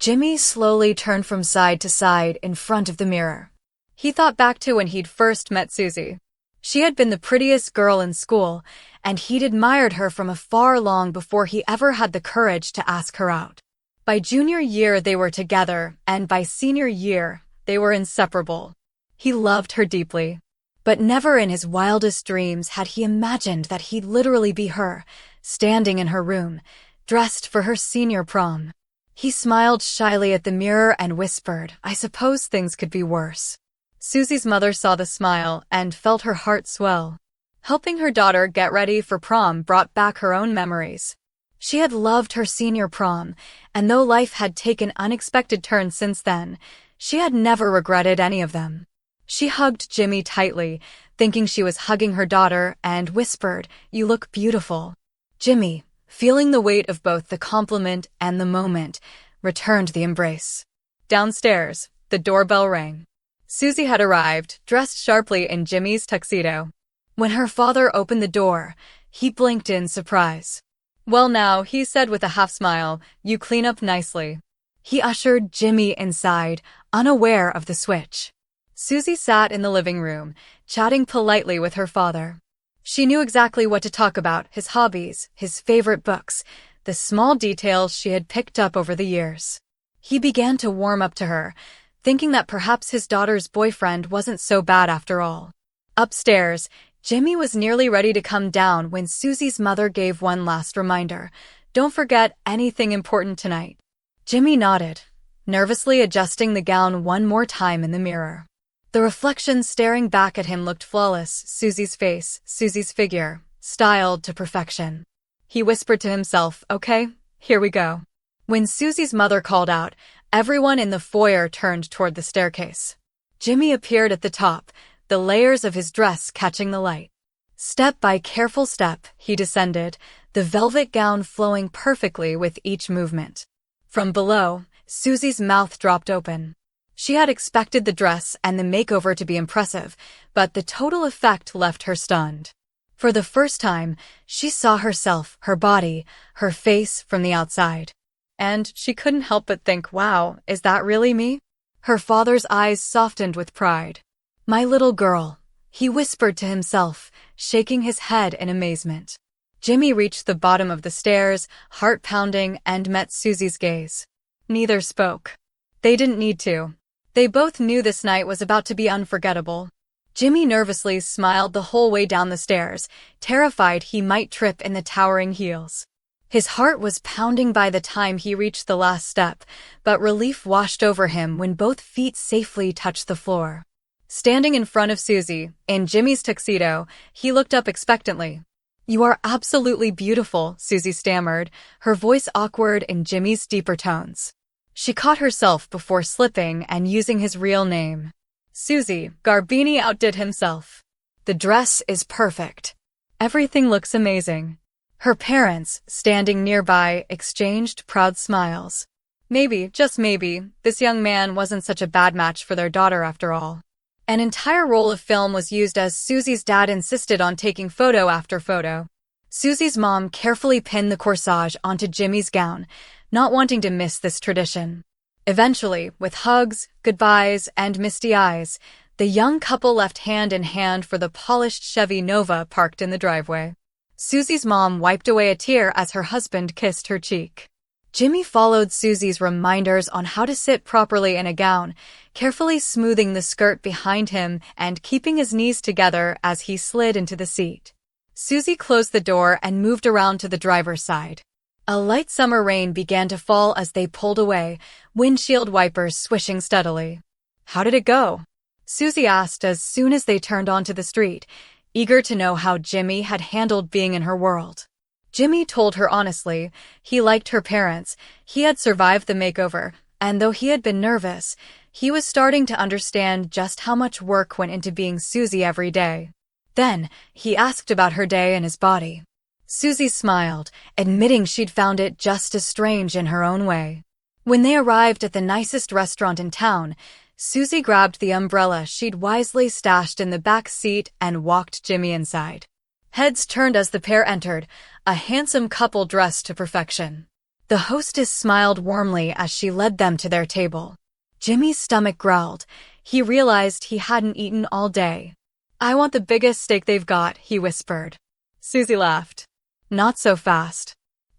Jimmy slowly turned from side to side in front of the mirror. He thought back to when he'd first met Susie. She had been the prettiest girl in school, and he'd admired her from afar long before he ever had the courage to ask her out. By junior year they were together, and by senior year they were inseparable. He loved her deeply. But never in his wildest dreams had he imagined that he'd literally be her, standing in her room, dressed for her senior prom. He smiled shyly at the mirror and whispered, "I suppose things could be worse." Susie's mother saw the smile and felt her heart swell. Helping her daughter get ready for prom brought back her own memories. She had loved her senior prom, and though life had taken unexpected turns since then, she had never regretted any of them. She hugged Jimmy tightly, thinking she was hugging her daughter, and whispered, "You look beautiful." Jimmy, feeling the weight of both the compliment and the moment, returned the embrace. Downstairs, the doorbell rang. Susie had arrived, dressed sharply in Jimmy's tuxedo. When her father opened the door, he blinked in surprise. "Well now," he said with a half-smile, "you clean up nicely." He ushered Jimmy inside, unaware of the switch. Susie sat in the living room, chatting politely with her father. She knew exactly what to talk about: his hobbies, his favorite books, the small details she had picked up over the years. He began to warm up to her, thinking that perhaps his daughter's boyfriend wasn't so bad after all. Upstairs, Jimmy was nearly ready to come down when Susie's mother gave one last reminder: "Don't forget anything important tonight." Jimmy nodded, nervously adjusting the gown one more time in the mirror. The reflection staring back at him looked flawless: Susie's face, Susie's figure, styled to perfection. He whispered to himself, "Okay, here we go." When Susie's mother called out, everyone in the foyer turned toward the staircase. Jimmy appeared at the top, the layers of his dress catching the light. Step by careful step, he descended, the velvet gown flowing perfectly with each movement. From below, Susie's mouth dropped open. She had expected the dress and the makeover to be impressive, but the total effect left her stunned. For the first time, she saw herself, her body, her face from the outside. And she couldn't help but think, "Wow, is that really me?" Her father's eyes softened with pride. "My little girl," he whispered to himself, shaking his head in amazement. Jimmy reached the bottom of the stairs, heart pounding, and met Susie's gaze. Neither spoke. They didn't need to. They both knew this night was about to be unforgettable. Jimmy nervously smiled the whole way down the stairs, terrified he might trip in the towering heels. His heart was pounding by the time he reached the last step, but relief washed over him when both feet safely touched the floor. Standing in front of Susie, in Jimmy's tuxedo, he looked up expectantly. "You are absolutely beautiful," Susie stammered, her voice awkward in Jimmy's deeper tones. She caught herself before slipping and using his real name. "Susie," Garbini outdid himself. "The dress is perfect. Everything looks amazing." Her parents, standing nearby, exchanged proud smiles. Maybe, just maybe, this young man wasn't such a bad match for their daughter after all. An entire roll of film was used as Susie's dad insisted on taking photo after photo. Susie's mom carefully pinned the corsage onto Jimmy's gown, not wanting to miss this tradition. Eventually, with hugs, goodbyes, and misty eyes, the young couple left hand in hand for the polished Chevy Nova parked in the driveway. Susie's mom wiped away a tear as her husband kissed her cheek. Jimmy followed Susie's reminders on how to sit properly in a gown, carefully smoothing the skirt behind him and keeping his knees together as he slid into the seat. Susie closed the door and moved around to the driver's side. A light summer rain began to fall as they pulled away, windshield wipers swishing steadily. "How did it go?" Susie asked as soon as they turned onto the street, eager to know how Jimmy had handled being in her world. Jimmy told her honestly, he liked her parents, he had survived the makeover, and though he had been nervous, he was starting to understand just how much work went into being Susie every day. Then, he asked about her day and his body. Susie smiled, admitting she'd found it just as strange in her own way. When they arrived at the nicest restaurant in town, Susie grabbed the umbrella she'd wisely stashed in the back seat and walked Jimmy inside. Heads turned as the pair entered, a handsome couple dressed to perfection. The hostess smiled warmly as she led them to their table. Jimmy's stomach growled. He realized he hadn't eaten all day. "I want the biggest steak they've got," he whispered. Susie laughed. "Not so fast.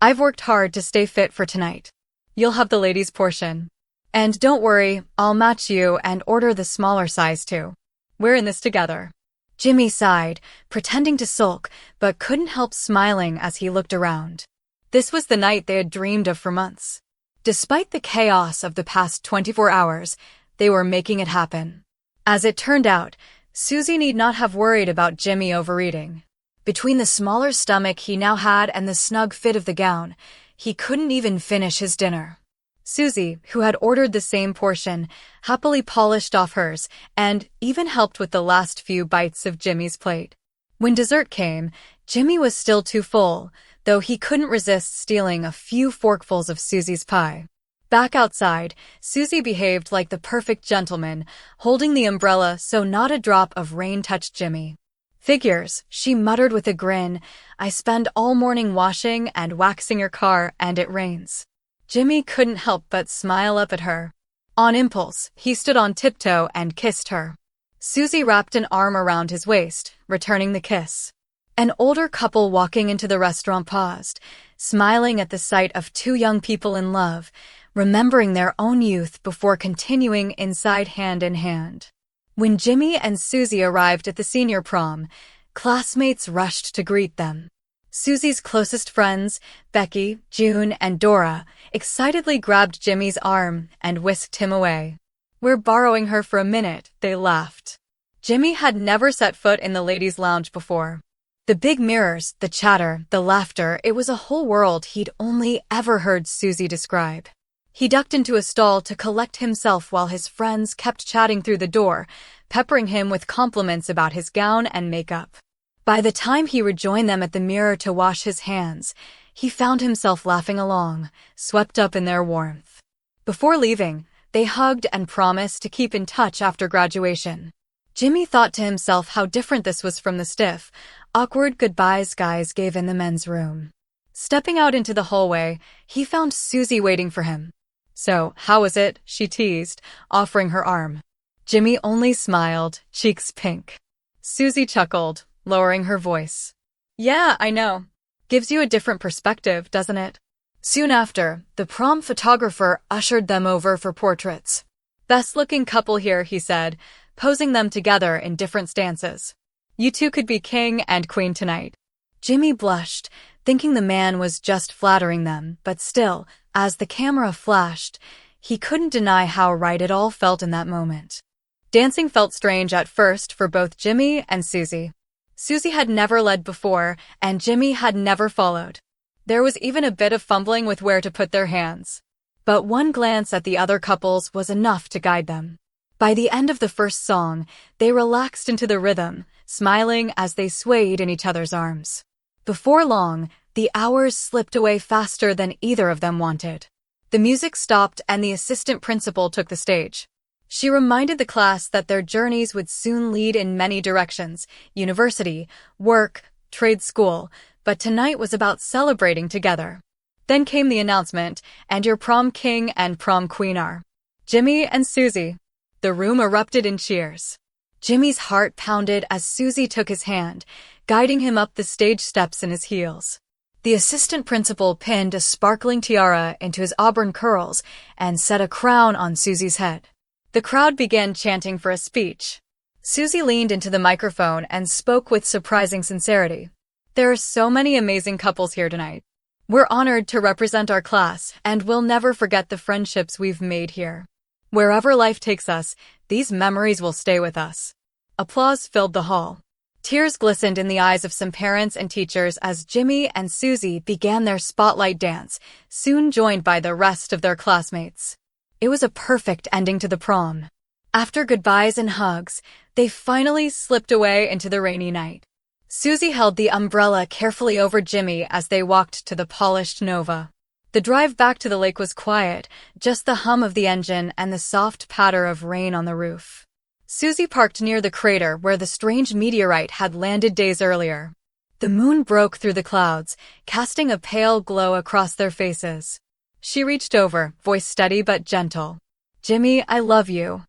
I've worked hard to stay fit for tonight. You'll have the ladies' portion. And don't worry, I'll match you and order the smaller size too. We're in this together." Jimmy sighed, pretending to sulk, but couldn't help smiling as he looked around. This was the night they had dreamed of for months. Despite the chaos of the past 24 hours, they were making it happen. As it turned out, Susie need not have worried about Jimmy overeating. Between the smaller stomach he now had and the snug fit of the gown, he couldn't even finish his dinner. Susie, who had ordered the same portion, happily polished off hers and even helped with the last few bites of Jimmy's plate. When dessert came, Jimmy was still too full, though he couldn't resist stealing a few forkfuls of Susie's pie. Back outside, Susie behaved like the perfect gentleman, holding the umbrella so not a drop of rain touched Jimmy. "Figures," she muttered with a grin. "I spend all morning washing and waxing your car, and it rains." Jimmy couldn't help but smile up at her. On impulse, he stood on tiptoe and kissed her. Susie wrapped an arm around his waist, returning the kiss. An older couple walking into the restaurant paused, smiling at the sight of two young people in love, remembering their own youth before continuing inside hand in hand. When Jimmy and Susie arrived at the senior prom, classmates rushed to greet them. Susie's closest friends, Becky, June, and Dora, excitedly grabbed Jimmy's arm and whisked him away. "We're borrowing her for a minute," they laughed. Jimmy had never set foot in the ladies' lounge before. The big mirrors, the chatter, the laughter, it was a whole world he'd only ever heard Susie describe. He ducked into a stall to collect himself while his friends kept chatting through the door, peppering him with compliments about his gown and makeup. By the time he rejoined them at the mirror to wash his hands, he found himself laughing along, swept up in their warmth. Before leaving, they hugged and promised to keep in touch after graduation. Jimmy thought to himself how different this was from the stiff, awkward goodbyes guys gave in the men's room. Stepping out into the hallway, he found Susie waiting for him. "So, how was it?" she teased, offering her arm. Jimmy only smiled, cheeks pink. Susie chuckled, lowering her voice. "Yeah, I know. Gives you a different perspective, doesn't it?" Soon after, the prom photographer ushered them over for portraits. "Best-looking couple here," he said, posing them together in different stances. "You two could be king and queen tonight." Jimmy blushed, thinking the man was just flattering them, but still, as the camera flashed, he couldn't deny how right it all felt in that moment. Dancing felt strange at first for both Jimmy and Susie. Susie had never led before, and Jimmy had never followed. There was even a bit of fumbling with where to put their hands. But one glance at the other couples was enough to guide them. By the end of the first song, they relaxed into the rhythm, smiling as they swayed in each other's arms. Before long, the hours slipped away faster than either of them wanted. The music stopped and the assistant principal took the stage. She reminded the class that their journeys would soon lead in many directions: university, work, trade school, but tonight was about celebrating together. Then came the announcement, and your prom king and prom queen are Jimmy and Susie. The room erupted in cheers. Jimmy's heart pounded as Susie took his hand, guiding him up the stage steps in his heels. The assistant principal pinned a sparkling tiara into his auburn curls and set a crown on Susie's head. The crowd began chanting for a speech. Susie leaned into the microphone and spoke with surprising sincerity. "There are so many amazing couples here tonight. We're honored to represent our class, and we'll never forget the friendships we've made here. Wherever life takes us, these memories will stay with us." Applause filled the hall. Tears glistened in the eyes of some parents and teachers as Jimmy and Susie began their spotlight dance, soon joined by the rest of their classmates. It was a perfect ending to the prom. After goodbyes and hugs, they finally slipped away into the rainy night. Susie held the umbrella carefully over Jimmy as they walked to the polished Nova. The drive back to the lake was quiet, just the hum of the engine and the soft patter of rain on the roof. Susie parked near the crater where the strange meteorite had landed days earlier. The moon broke through the clouds, casting a pale glow across their faces. She reached over, voice steady but gentle. Jimmy, I love you.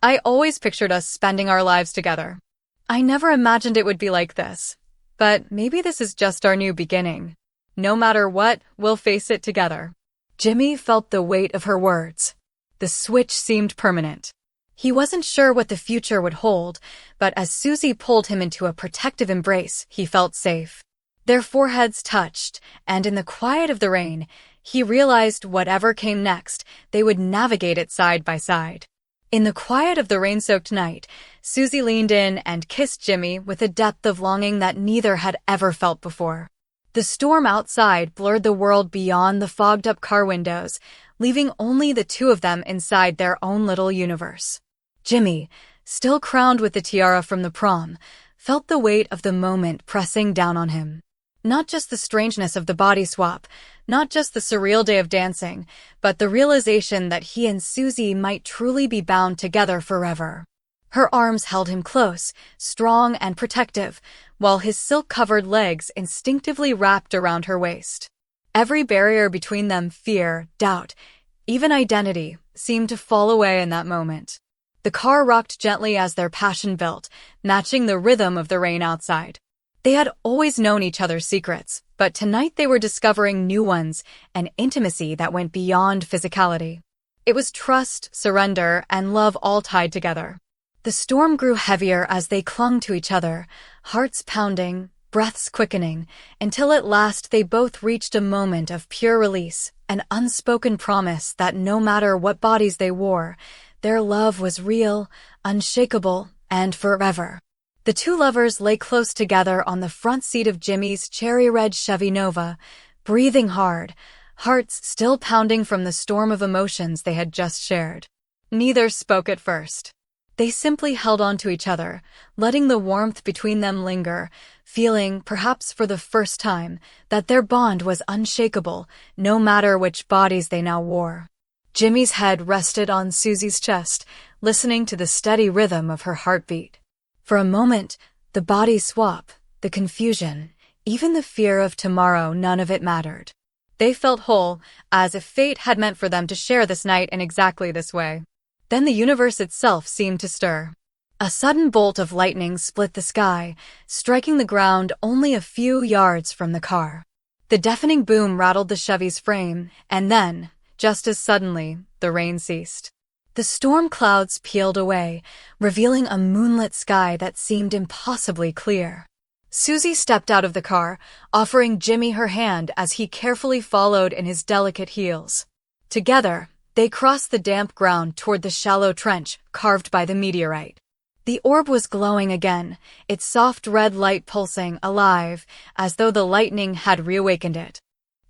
I always pictured us spending our lives together. I never imagined it would be like this. But maybe this is just our new beginning. No matter what, we'll face it together. Jimmy felt the weight of her words. The switch seemed permanent. He wasn't sure what the future would hold, but as Susie pulled him into a protective embrace, he felt safe. Their foreheads touched, and in the quiet of the rain, he realized whatever came next, they would navigate it side by side. In the quiet of the rain-soaked night, Susie leaned in and kissed Jimmy with a depth of longing that neither had ever felt before. The storm outside blurred the world beyond the fogged-up car windows, leaving only the two of them inside their own little universe. Jimmy, still crowned with the tiara from the prom, felt the weight of the moment pressing down on him. Not just the strangeness of the body swap, not just the surreal day of dancing, but the realization that he and Susie might truly be bound together forever. Her arms held him close, strong and protective, while his silk-covered legs instinctively wrapped around her waist. Every barrier between them, fear, doubt, even identity, seemed to fall away in that moment. The car rocked gently as their passion built, matching the rhythm of the rain outside. They had always known each other's secrets, but tonight they were discovering new ones, an intimacy that went beyond physicality. It was trust, surrender, and love all tied together. The storm grew heavier as they clung to each other, hearts pounding, breaths quickening, until at last they both reached a moment of pure release, an unspoken promise that no matter what bodies they wore, their love was real, unshakable, and forever. The two lovers lay close together on the front seat of Jimmy's cherry-red Chevy Nova, breathing hard, hearts still pounding from the storm of emotions they had just shared. Neither spoke at first. They simply held on to each other, letting the warmth between them linger, feeling, perhaps for the first time, that their bond was unshakable, no matter which bodies they now wore. Jimmy's head rested on Susie's chest, listening to the steady rhythm of her heartbeat. For a moment, the body swap, the confusion, even the fear of tomorrow, none of it mattered. They felt whole, as if fate had meant for them to share this night in exactly this way. Then the universe itself seemed to stir. A sudden bolt of lightning split the sky, striking the ground only a few yards from the car. The deafening boom rattled the Chevy's frame, and then, just as suddenly, the rain ceased. The storm clouds peeled away, revealing a moonlit sky that seemed impossibly clear. Susie stepped out of the car, offering Jimmy her hand as he carefully followed in his delicate heels. Together, they crossed the damp ground toward the shallow trench carved by the meteorite. The orb was glowing again, its soft red light pulsing, alive, as though the lightning had reawakened it.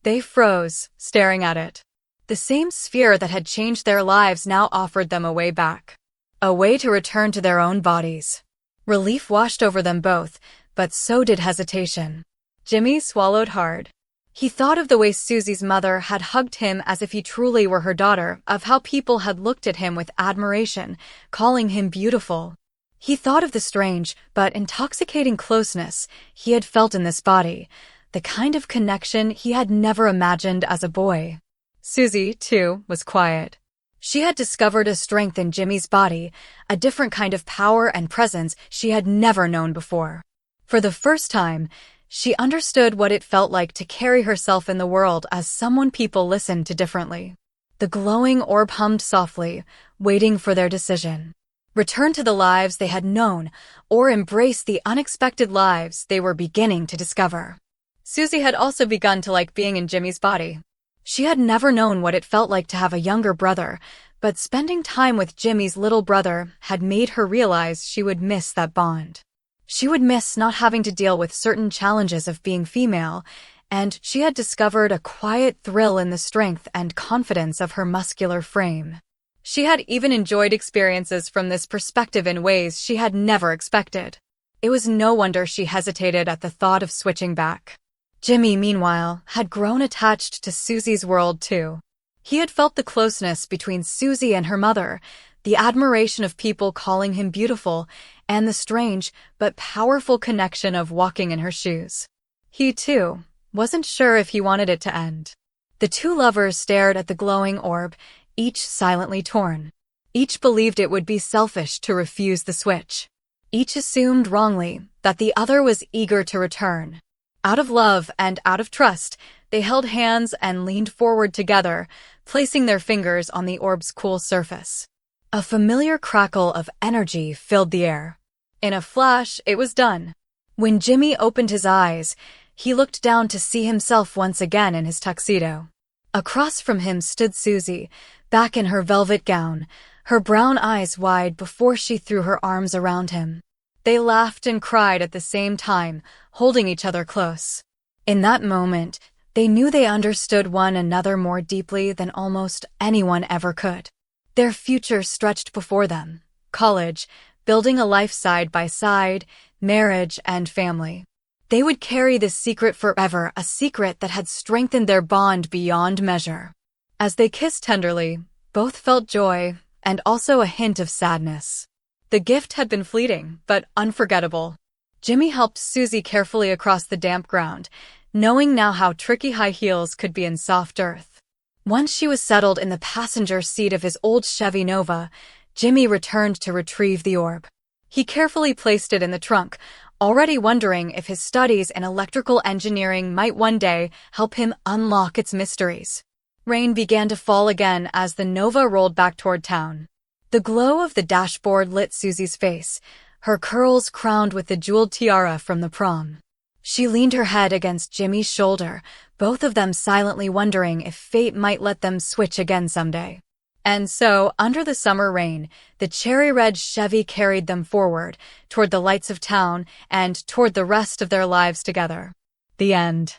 They froze, staring at it. The same sphere that had changed their lives now offered them a way back. A way to return to their own bodies. Relief washed over them both, but so did hesitation. Jimmy swallowed hard. He thought of the way Susie's mother had hugged him as if he truly were her daughter, of how people had looked at him with admiration, calling him beautiful. He thought of the strange, but intoxicating closeness he had felt in this body, the kind of connection he had never imagined as a boy. Susie, too, was quiet. She had discovered a strength in Jimmy's body, a different kind of power and presence she had never known before. For the first time, she understood what it felt like to carry herself in the world as someone people listened to differently. The glowing orb hummed softly, waiting for their decision. Return to the lives they had known, or embrace the unexpected lives they were beginning to discover. Susie had also begun to like being in Jimmy's body. She had never known what it felt like to have a younger brother, but spending time with Jimmy's little brother had made her realize she would miss that bond. She would miss not having to deal with certain challenges of being female, and she had discovered a quiet thrill in the strength and confidence of her muscular frame. She had even enjoyed experiences from this perspective in ways she had never expected. It was no wonder she hesitated at the thought of switching back. Jimmy, meanwhile, had grown attached to Susie's world too. He had felt the closeness between Susie and her mother, the admiration of people calling him beautiful, and the strange but powerful connection of walking in her shoes. He, too, wasn't sure if he wanted it to end. The The two lovers stared at the glowing orb, each silently torn. Each believed it would be selfish to refuse the switch. Each assumed wrongly that the other was eager to return. Out of love and out of trust, they held hands and leaned forward together, placing their fingers on the orb's cool surface. A familiar crackle of energy filled the air. In a flash, it was done. When Jimmy opened his eyes, he looked down to see himself once again in his tuxedo. Across from him stood Susie, back in her velvet gown, her brown eyes wide before she threw her arms around him. They laughed and cried at the same time, holding each other close. In that moment, they knew they understood one another more deeply than almost anyone ever could. Their future stretched before them: college, building a life side by side, marriage, and family. They would carry this secret forever, a secret that had strengthened their bond beyond measure. As they kissed tenderly, both felt joy and also a hint of sadness. The gift had been fleeting, but unforgettable. Jimmy helped Susie carefully across the damp ground, knowing now how tricky high heels could be in soft earth. Once she was settled in the passenger seat of his old Chevy Nova, Jimmy returned to retrieve the orb. He carefully placed it in the trunk, already wondering if his studies in electrical engineering might one day help him unlock its mysteries. Rain began to fall again as the Nova rolled back toward town. The glow of the dashboard lit Susie's face, her curls crowned with the jeweled tiara from the prom. She leaned her head against Jimmy's shoulder, both of them silently wondering if fate might let them switch again someday. And so, under the summer rain, the cherry-red Chevy carried them forward, toward the lights of town and toward the rest of their lives together. The end.